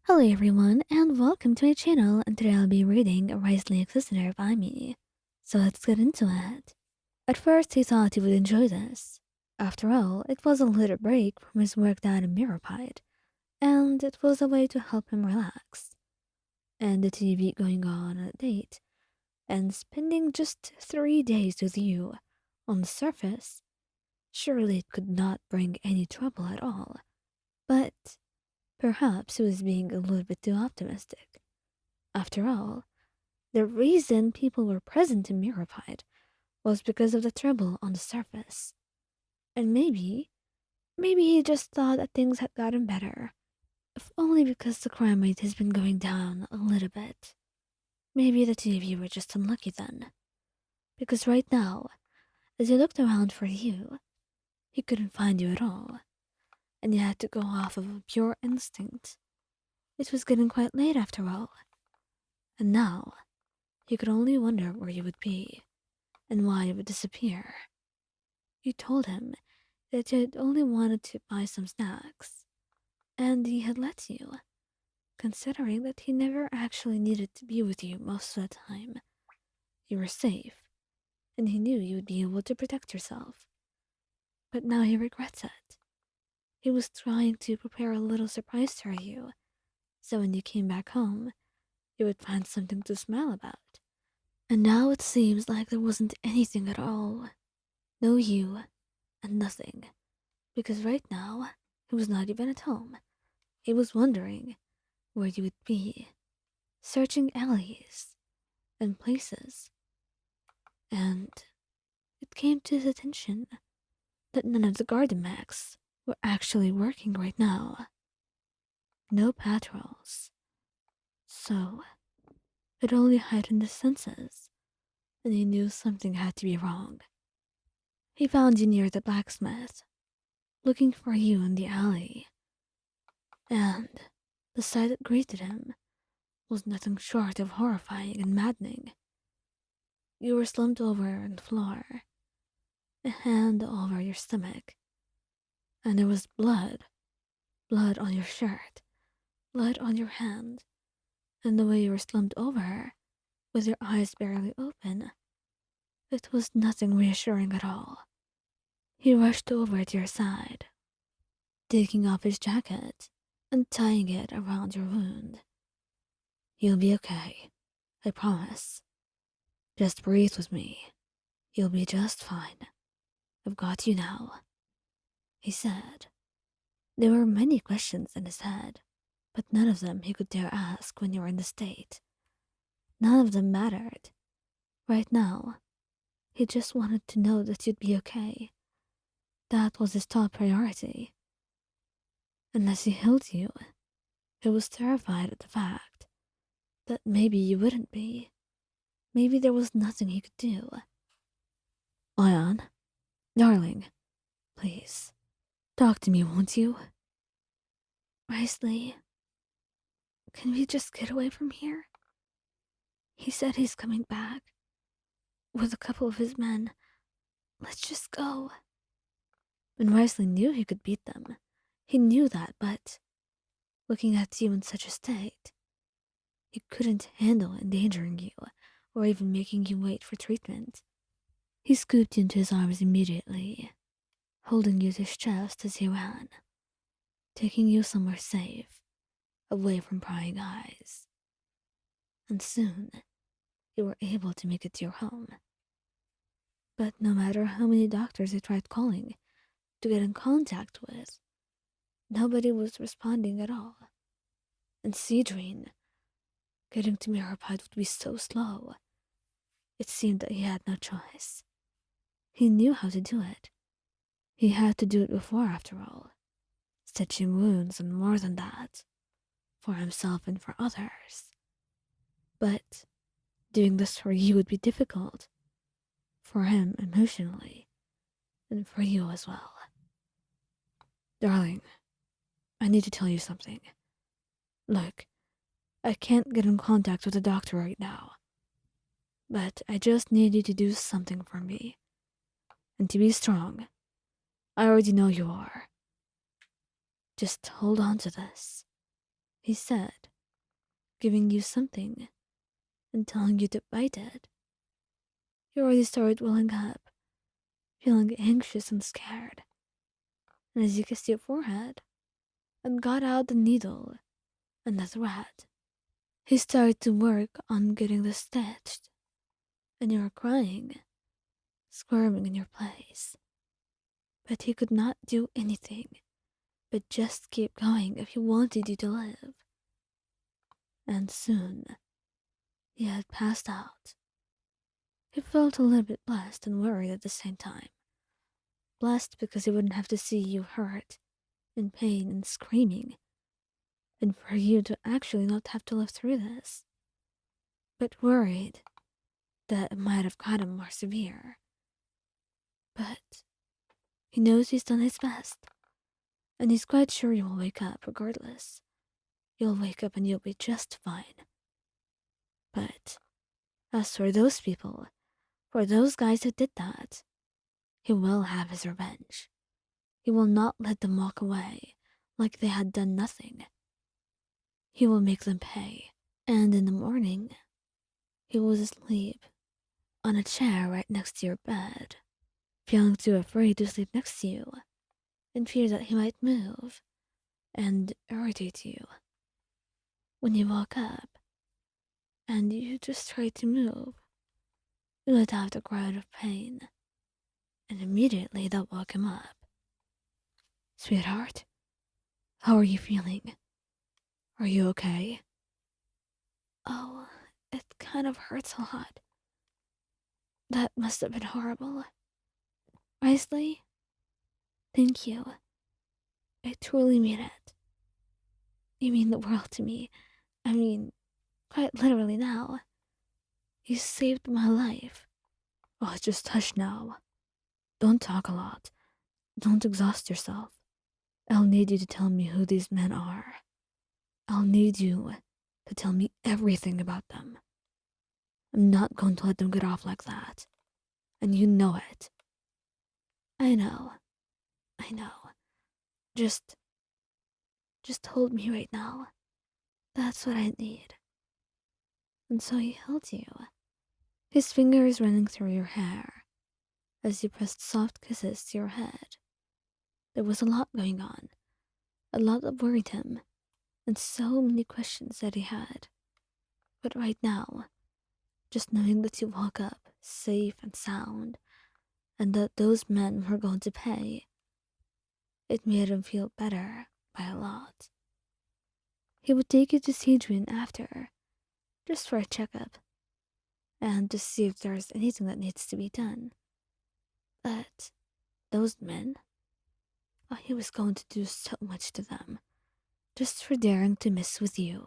Hello everyone, and welcome to my channel, and today I'll be reading Wriothesley Listener by me. So let's get into it. At first he thought he would enjoy this. After all, it was a little break from his work down in Mirapide, and it was a way to help him relax. And the TV going on a date, and spending just 3 days with you, on the surface, surely it could not bring any trouble at all. But perhaps he was being a little bit too optimistic. After all, the reason people were present in Mirapide was because of the trouble on the surface. And maybe he just thought that things had gotten better. If only because the crime rate has been going down a little bit. Maybe the two of you were just unlucky then. Because right now, as he looked around for you, he couldn't find you at all. And you had to go off of a pure instinct. It was getting quite late after all. And now, he could only wonder where you would be, and why you would disappear. You told him that you had only wanted to buy some snacks, and he had let you, considering that he never actually needed to be with you most of the time. You were safe, and he knew you would be able to protect yourself. But now he regrets it. He was trying to prepare a little surprise for you, so when you came back home, you would find something to smile about. And now it seems like there wasn't anything at all. No you, and nothing. Because right now, he was not even at home. He was wondering where you would be, searching alleys and places. And it came to his attention that none of the garden mechs were actually working right now. No patrols. So, it only heightened his senses, and he knew something had to be wrong. He found you near the blacksmith, looking for you in the alley, and the sight that greeted him was nothing short of horrifying and maddening. You were slumped over on the floor, a hand over your stomach, and there was blood on your shirt, blood on your hand, and the way you were slumped over, with your eyes barely open, it was nothing reassuring at all. He rushed over to your side, taking off his jacket and tying it around your wound. You'll be okay, I promise. Just breathe with me. You'll be just fine. I've got you now, he said. There were many questions in his head, but none of them he could dare ask when you were in the state. None of them mattered. Right now, he just wanted to know that you'd be okay. That was his top priority. Unless he healed you, he was terrified at the fact that maybe you wouldn't be. Maybe there was nothing he could do. Ion, darling, please, talk to me, won't you? Wriothesley, can we just get away from here? He said he's coming back with a couple of his men. Let's just go. And Wriothesley knew he could beat them. He knew that, but looking at you in such a state, he couldn't handle endangering you or even making you wait for treatment. He scooped you into his arms immediately, holding you to his chest as he ran, taking you somewhere safe, away from prying eyes. And soon, you were able to make it to your home. But no matter how many doctors he tried calling to get in contact with, nobody was responding at all. And Cedrine, getting to Mirapide would be so slow. It seemed that he had no choice. He knew how to do it. He had to do it before, after all. Stitching wounds and more than that. For himself and for others. But doing this for you would be difficult. For him emotionally. And for you as well. Darling, I need to tell you something. Look, I can't get in contact with the doctor right now. But I just need you to do something for me. And to be strong. I already know you are. Just hold on to this. he said, giving you something and telling you to bite it. You already started welling up, feeling anxious and scared. And as you kissed your forehead and got out the needle and the thread, he started to work on getting this stitched, and you were crying, squirming in your place. But he could not do anything but just keep going if he wanted you to live. And soon, he had passed out. He felt a little bit blessed and worried at the same time. Blessed because he wouldn't have to see you hurt, in pain and screaming, and for you to actually not have to live through this. But worried that it might have gotten more severe. But he knows he's done his best, and he's quite sure you will wake up regardless. You'll wake up and you'll be just fine. But as for those people, for those guys who did that, he will have his revenge. He will not let them walk away like they had done nothing. He will make them pay. And in the morning, he was asleep on a chair right next to your bed, feeling too afraid to sleep next to you, in fear that he might move and irritate you. When you woke up, and you just tried to move, you let out a cry of pain, and immediately that woke him up. Sweetheart, how are you feeling? Are you okay? Oh, it kind of hurts a lot. That must have been horrible. Wriothesley, thank you. I truly mean it. You mean the world to me. I mean, quite literally now. You saved my life. Oh, just hush now. Don't talk a lot. Don't exhaust yourself. I'll need you to tell me who these men are. I'll need you to tell me everything about them. I'm not going to let them get off like that. And you know it. I know. I know. Just hold me right now. That's what I need. And so he held you, his fingers running through your hair as he pressed soft kisses to your head. There was a lot going on, a lot that worried him, and so many questions that he had. But right now, just knowing that you woke up safe and sound, and that those men were going to pay, it made him feel better by a lot. He would take you to see June after, just for a checkup, and to see if there's anything that needs to be done. But those men, oh, he was going to do so much to them, just for daring to mess with you.